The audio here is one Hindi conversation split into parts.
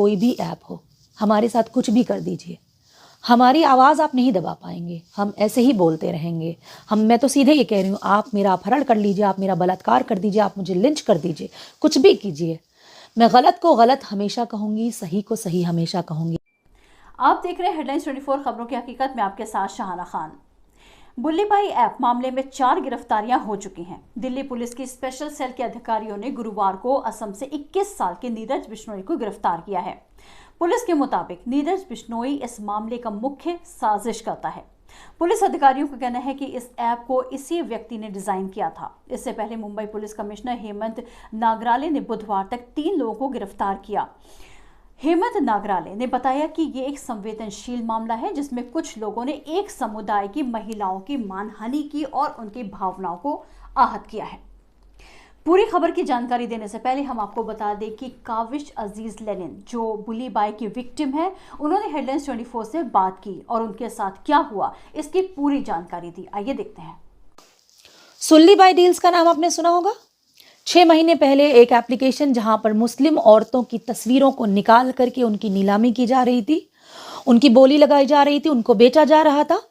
कोई भी ऐप हो, हमारे साथ कुछ भी कर दीजिए, हमारी आवाज़ आप नहीं दबा पाएंगे, हम ऐसे ही बोलते रहेंगे। मैं तो सीधे ये कह रही हूँ, आप मेरा अपहरण कर लीजिए, आप मेरा बलात्कार कर दीजिए, आप मुझे लिंच कर दीजिए, कुछ भी कीजिए, मैं गलत को गलत हमेशा कहूँगी, सही को सही हमेशा कहूँगी। आप देख रहे हैं हेडलाइंस 24 खबरों की हकीकत में आपके साथ शाहाना खान। बुल्ली बाई ऐप मामले में 4 गिरफ्तारियां हो चुकी हैं। दिल्ली पुलिस की स्पेशल सेल के अधिकारियों ने गुरुवार को असम से 21 साल के नीरज बिश्नोई को गिरफ्तार किया है। पुलिस के मुताबिक नीरज बिश्नोई इस मामले का मुख्य साजिश करता है। पुलिस अधिकारियों का कहना है कि इस ऐप को इसी व्यक्ति ने डिजाइन किया था। इससे पहले मुंबई पुलिस कमिश्नर हेमंत नागराले ने बुधवार तक 3 लोगों को गिरफ्तार किया। हेमंत नागराले ने बताया कि ये एक संवेदनशील मामला है जिसमें कुछ लोगों ने एक समुदाय की महिलाओं की मानहानि की और उनकी भावनाओं को आहत किया है। पूरी खबर की जानकारी देने से पहले हम आपको बता दें कि काविश अजीज लेनिन, जो बुली बाई की विक्टिम है, उन्होंने हेडलाइंस 24 से बात की और उनके साथ क्या हुआ इसकी पूरी जानकारी दी। आइए देखते हैं। सुल्ली बाई डील्स का नाम आपने सुना होगा। 6 महीने पहले एक एप्लीकेशन जहां पर मुस्लिम औरतों की तस्वीरों को निकाल करके उनकी नीलामी की जा रही थी, उनकी बोली लगाई जा रही थी, उनको बेचा जा रहा था।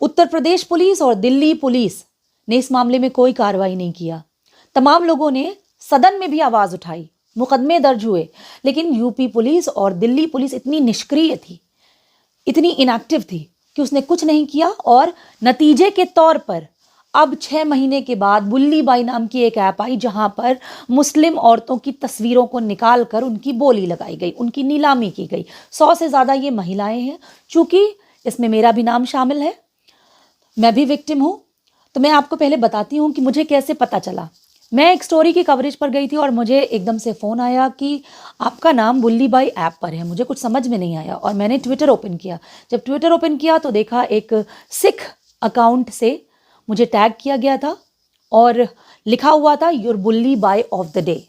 उत्तर प्रदेश पुलिस और दिल्ली पुलिस ने इस मामले में कोई कार्रवाई नहीं किया। तमाम लोगों ने सदन में भी आवाज उठाई, मुकदमे दर्ज हुए, लेकिन यूपी पुलिस और दिल्ली पुलिस इतनी निष्क्रिय थी, इतनी इनएक्टिव थी कि उसने कुछ नहीं किया। और नतीजे के तौर पर अब 6 महीने के बाद बुल्ली बाई नाम की एक ऐप आई जहां पर मुस्लिम औरतों की तस्वीरों को निकाल कर उनकी बोली लगाई गई, उनकी नीलामी की गई। 100 से ज़्यादा ये महिलाएं हैं। चूंकि इसमें मेरा भी नाम शामिल है, मैं भी विक्टिम हूं, तो मैं आपको पहले बताती हूं कि मुझे कैसे पता चला। मैं एक स्टोरी की कवरेज पर गई थी और मुझे एकदम से फ़ोन आया कि आपका नाम बुल्ली बाई ऐप पर है। मुझे कुछ समझ में नहीं आया और मैंने ट्विटर ओपन किया। जब ट्विटर ओपन किया तो देखा एक सिख अकाउंट से मुझे टैग किया गया था और लिखा हुआ था your Bulli Bai of the day.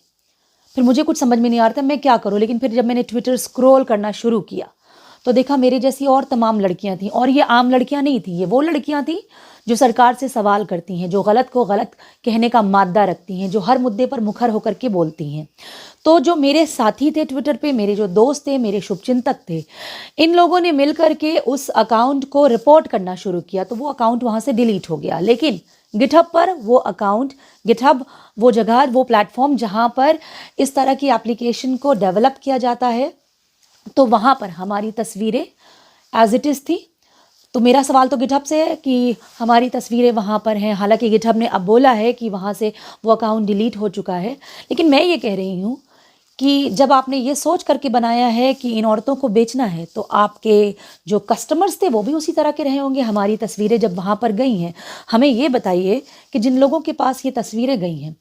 फिर मुझे कुछ समझ में नहीं आ रहा था मैं क्या करूं, लेकिन फिर जब मैंने ट्विटर स्क्रॉल करना शुरू किया तो देखा मेरे जैसी और तमाम लड़कियां थीं। और ये आम लड़कियां नहीं थी, ये वो लड़कियां थीं जो सरकार से सवाल करती हैं, जो गलत को गलत कहने का मादा रखती हैं, जो हर मुद्दे पर मुखर होकर के बोलती हैं। तो जो मेरे साथी थे ट्विटर पे, मेरे जो दोस्त थे, मेरे शुभचिंतक थे, इन लोगों ने मिल करके उस अकाउंट को रिपोर्ट करना शुरू किया। तो वो अकाउंट वहाँ से डिलीट हो गया। लेकिन गिटहब पर वो अकाउंट, गिटहब वो जगह, वो प्लेटफॉर्म जहाँ पर इस तरह की एप्लीकेशन को डेवलप किया जाता है, तो वहाँ पर हमारी तस्वीरें एज इट इज़ थी। तो मेरा सवाल तो गिटहब से है कि हमारी तस्वीरें वहाँ पर हैं। हालांकि गिटहब ने अब बोला है कि वहाँ से वो अकाउंट डिलीट हो चुका है। लेकिन मैं ये कह रही हूँ कि जब आपने ये सोच करके बनाया है कि इन औरतों को बेचना है, तो आपके जो कस्टमर्स थे वो भी उसी तरह के रहे होंगे। हमारी तस्वीरें जब वहाँ पर गई हैं, हमें ये बताइए कि जिन लोगों के पास ये तस्वीरें गई हैं,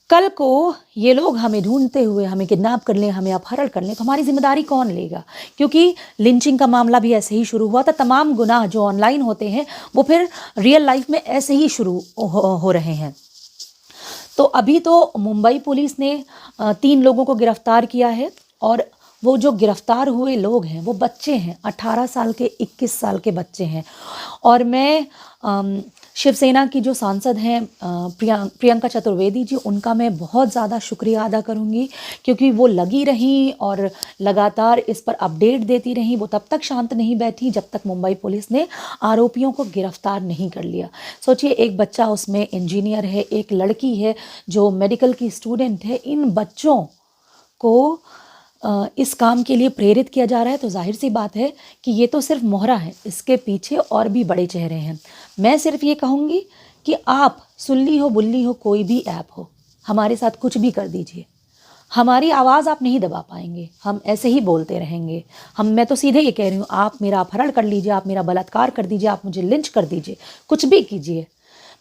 कल को ये लोग हमें ढूंढते हुए हमें किडनैप कर लें, हमें अपहरण कर लें, तो हमारी जिम्मेदारी कौन लेगा? क्योंकि लिंचिंग का मामला भी ऐसे ही शुरू हुआ था। तमाम गुनाह जो ऑनलाइन होते हैं वो फिर रियल लाइफ में ऐसे ही शुरू हो रहे हैं। तो अभी तो मुंबई पुलिस ने 3 लोगों को गिरफ्तार किया है और वो जो गिरफ्तार हुए लोग हैं वो बच्चे हैं, 18 साल के, 21 साल के बच्चे हैं। और मैं शिवसेना की जो सांसद हैं प्रियंका चतुर्वेदी जी, उनका मैं बहुत ज़्यादा शुक्रिया अदा करूंगी, क्योंकि वो लगी रहीं और लगातार इस पर अपडेट देती रहीं। वो तब तक शांत नहीं बैठी जब तक मुंबई पुलिस ने आरोपियों को गिरफ्तार नहीं कर लिया। सोचिए, एक बच्चा उसमें इंजीनियर है, एक लड़की है जो मेडिकल की स्टूडेंट है। इन बच्चों को इस काम के लिए प्रेरित किया जा रहा है, तो जाहिर सी बात है कि ये तो सिर्फ मोहरा है, इसके पीछे और भी बड़े चेहरे हैं। मैं सिर्फ ये कहूँगी कि आप सुल्ली हो, बुल्ली हो, कोई भी ऐप हो, हमारे साथ कुछ भी कर दीजिए, हमारी आवाज़ आप नहीं दबा पाएंगे, हम ऐसे ही बोलते रहेंगे। मैं तो सीधे ये कह रही हूँ, आप मेरा अपहरण कर लीजिए, आप मेरा बलात्कार कर दीजिए, आप मुझे लिंच कर दीजिए, कुछ भी कीजिए,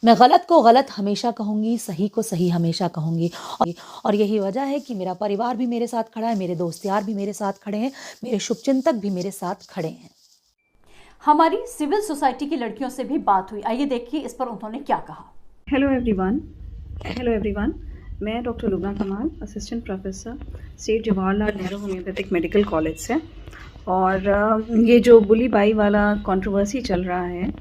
मैं गलत को गलत हमेशा कहूँगी, सही को सही हमेशा कहूँगी। और यही वजह है कि मेरा परिवार भी मेरे साथ खड़ा है, मेरे दोस्त यार भी मेरे साथ खड़े हैं, मेरे शुभचिंतक भी मेरे साथ खड़े हैं। हमारी सिविल सोसाइटी की लड़कियों से भी बात हुई। आइए देखिए इस पर उन्होंने क्या कहा। हेलो एवरीवन, मैं डॉक्टर लुबना कमाल, assistant professor, state Jawaharlal Nehru homeopathic medical college से। और ये जो बुली बाई वाला कंट्रोवर्सी चल रहा है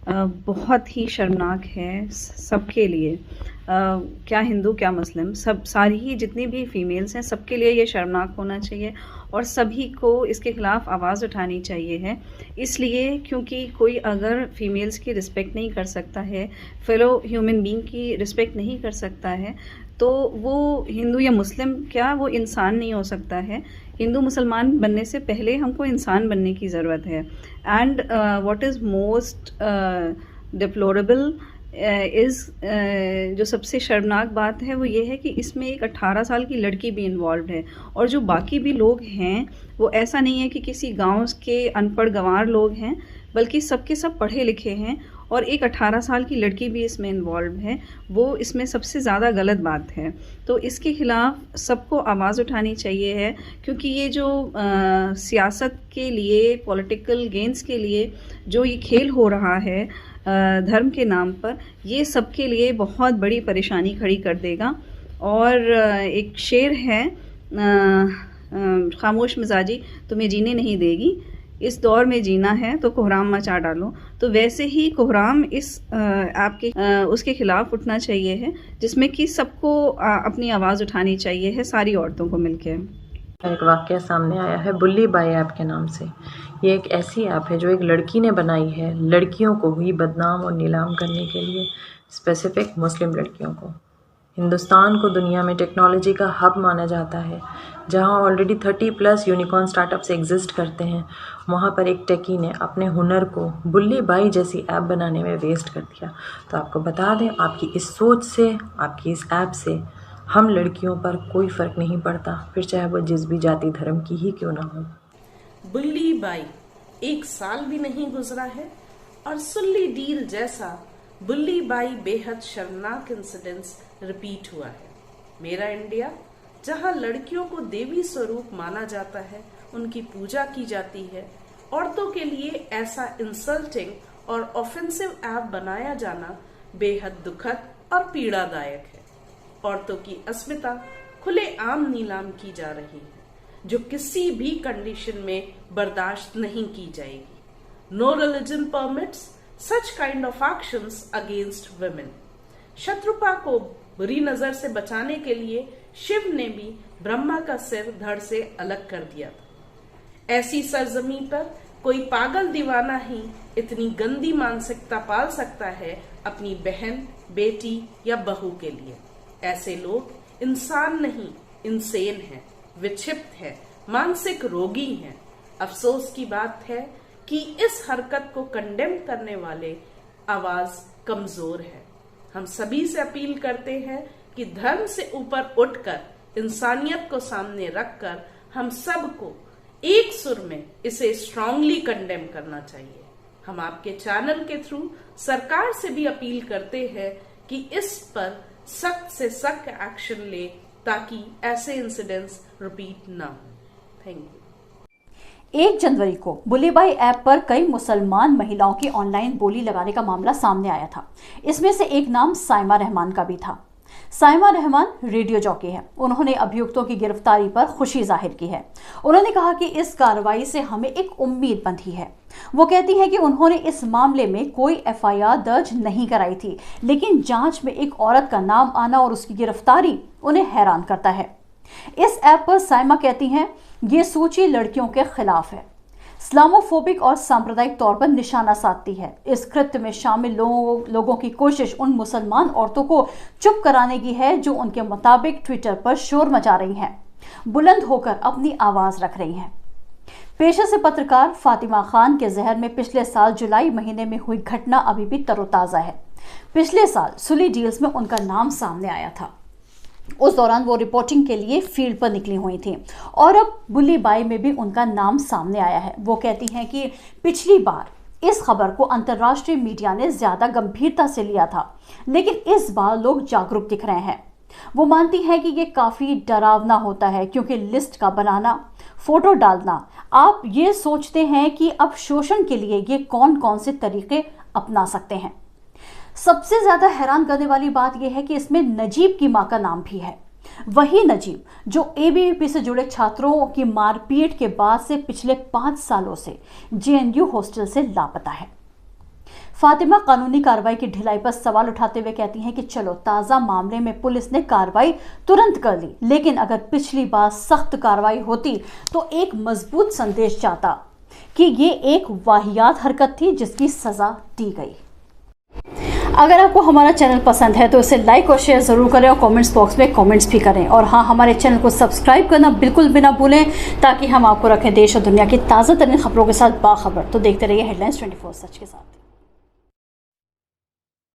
बहुत ही शर्मनाक है सबके लिए। क्या हिंदू क्या मुस्लिम, सारी ही जितनी भी फीमेल्स हैं सबके लिए ये शर्मनाक होना चाहिए। और सभी को इसके ख़िलाफ़ आवाज़ उठानी चाहिए है। इसलिए क्योंकि कोई अगर फीमेल्स की रिस्पेक्ट नहीं कर सकता है, फेलो ह्यूमन बीइंग की रिस्पेक्ट नहीं कर सकता है, तो वो हिंदू या मुस्लिम क्या वो इंसान नहीं हो सकता है। हिंदू मुसलमान बनने से पहले हमको इंसान बनने की ज़रूरत है। And what is most deplorable जो सबसे शर्मनाक बात है वो ये है कि इसमें एक 18 साल की लड़की भी इन्वॉल्व है, और जो बाकी भी लोग हैं वो ऐसा नहीं है कि किसी गांव के अनपढ़ गंवार लोग हैं, बल्कि सबके सब पढ़े लिखे हैं, और एक 18 साल की लड़की भी इसमें इन्वॉल्व है। वो इसमें सबसे ज़्यादा गलत बात है। तो इसके ख़िलाफ़ सबको आवाज़ उठानी चाहिए है, क्योंकि ये जो सियासत के लिए, पॉलिटिकल गेन्स के लिए जो ये खेल हो रहा है धर्म के नाम पर, ये सबके लिए बहुत बड़ी परेशानी खड़ी कर देगा। और एक शेर है, खामोश मिजाजी तुम्हें जीने नहीं देगी, इस दौर में जीना है तो कोहराम मचा डालो। तो वैसे ही कोहराम इस ऐप के उसके खिलाफ उठना चाहिए है, जिसमें कि सबको अपनी आवाज़ उठानी चाहिए है, सारी औरतों को मिलकर। एक वाक़या सामने आया है बुल्ली बाई ऐप के नाम से। ये एक ऐसी ऐप है जो एक लड़की ने बनाई है लड़कियों को ही बदनाम और नीलाम करने के लिए, स्पेसिफिक मुस्लिम लड़कियों को। हिंदुस्तान को दुनिया में टेक्नोलॉजी का हब माना जाता है, जहां ऑलरेडी 30+ यूनिकॉर्न स्टार्टअप्स एग्जिस्ट करते हैं। वहां पर एक टेकी ने अपने हुनर को बुल्ली बाई जैसी ऐप बनाने में वेस्ट कर दिया। तो आपको बता दें, आपकी इस सोच से, आपकी इस ऐप से हम लड़कियों पर कोई फ़र्क नहीं पड़ता, फिर चाहे वो जिस भी जाति धर्म की ही क्यों ना हो। बुल्ली बाई 1 साल भी नहीं गुजरा है और सुल्ली डील जैसा बुल्ली बाई बेहद शर्मनाक इंसिडेंट्स रिपीट हुआ है। मेरा इंडिया, जहां लड़कियों को देवी स्वरूप माना जाता है, उनकी पूजा की जाती है, औरतों के लिए ऐसा इंसल्टिंग और ऑफेंसिव ऐप बनाया जाना बेहद दुखद और पीड़ादायक है। औरतों की अस्मिता खुलेआम नीलाम की जा रही है, जो किसी भी कंडीशन में बर्दाश्त नहीं की जाएगी। No religion permits such kind of actions against women. Shatrupa को बुरी नजर से बचाने के लिए शिव ने भी ब्रह्मा का सिर धड़ से अलग कर दिया था। ऐसी सरजमी पर कोई पागल दीवाना ही इतनी गंदी मानसिकता पाल सकता है अपनी बहन, बेटी या बहू के लिए। ऐसे लोग इंसान नहीं, इंसेन हैं, विक्षिप्त हैं, मानसिक रोगी हैं। अफसोस की बात है कि इस हरकत को कंडेम करने वाले आवाज कमजोर है। हम सभी से अपील करते हैं कि धर्म से ऊपर उठकर, इंसानियत को सामने रखकर हम सबको एक सुर में इसे स्ट्रांगली कंडेम करना चाहिए। हम आपके चैनल के थ्रू सरकार से भी अपील करते हैं कि इस पर सख्त से सख्त एक्शन ले, ताकि ऐसे इंसिडेंट्स रिपीट ना हो। Thank you. 1 जनवरी को बुल्ली बाई ऐप पर कई मुसलमान महिलाओं की ऑनलाइन बोली लगाने का मामला सामने आया था। इसमें से एक नाम साइमा रहमान का भी था। साइमा रहमान रेडियो जॉकी है। उन्होंने अभियुक्तों की गिरफ्तारी पर खुशी जाहिर की है। उन्होंने कहा कि इस कार्रवाई से हमें एक उम्मीद बंधी है। वो कहती है कि उन्होंने इस मामले में कोई एफआईआर दर्ज नहीं कराई थी, लेकिन जांच में एक औरत का नाम आना और उसकी गिरफ्तारी उन्हें हैरान करता है। इस ऐप पर साइमा कहती हैं, ये सूची लड़कियों के खिलाफ है, इस्लामोफोबिक और सांप्रदायिक तौर पर निशाना साधती है। इस कृत्य में शामिल लोगों की कोशिश उन मुसलमान औरतों को चुप कराने की है जो उनके मुताबिक ट्विटर पर शोर मचा रही हैं, बुलंद होकर अपनी आवाज रख रही हैं। पेशे से पत्रकार फातिमा खान के जहर में पिछले साल जुलाई महीने में हुई घटना अभी भी तरोताजा है। पिछले साल सुली डील्स में उनका नाम सामने आया था। उस दौरान वो रिपोर्टिंग के लिए फील्ड पर निकली हुई थी और अब बुल्ली बाई में भी उनका नाम सामने आया है। वो कहती हैं कि पिछली बार इस खबर को अंतर्राष्ट्रीय मीडिया ने ज्यादा गंभीरता से लिया था, लेकिन इस बार लोग जागरूक दिख रहे हैं। वो मानती हैं कि ये काफी डरावना होता है, क्योंकि लिस्ट का बनाना, फोटो डालना, आप ये सोचते हैं कि अब शोषण के लिए ये कौन कौन से तरीके अपना सकते हैं। सबसे ज्यादा हैरान करने वाली बात यह है कि इसमें नजीब की मां का नाम भी है। वही नजीब जो एबीवीपी से जुड़े छात्रों की मारपीट के बाद से पिछले 5 सालों से जेएनयू हॉस्टल से लापता है। फातिमा कानूनी कार्रवाई की ढिलाई पर सवाल उठाते हुए कहती हैं कि चलो ताज़ा मामले में पुलिस ने कार्रवाई तुरंत कर ली, लेकिन अगर पिछली बार सख्त कार्रवाई होती तो एक मजबूत संदेश जाता कि ये एक वाहियात हरकत थी जिसकी सज़ा दी गई। अगर आपको हमारा चैनल पसंद है तो इसे लाइक और शेयर ज़रूर करें और कमेंट्स बॉक्स में कमेंट्स भी करें। और हाँ, हमारे चैनल को सब्सक्राइब करना बिल्कुल भी ना भूलें ताकि हम आपको रखें देश और दुनिया की ताज़ा तरीन खबरों के साथ बाखबर। तो देखते रहिए हेडलाइंस 24 सच के साथ।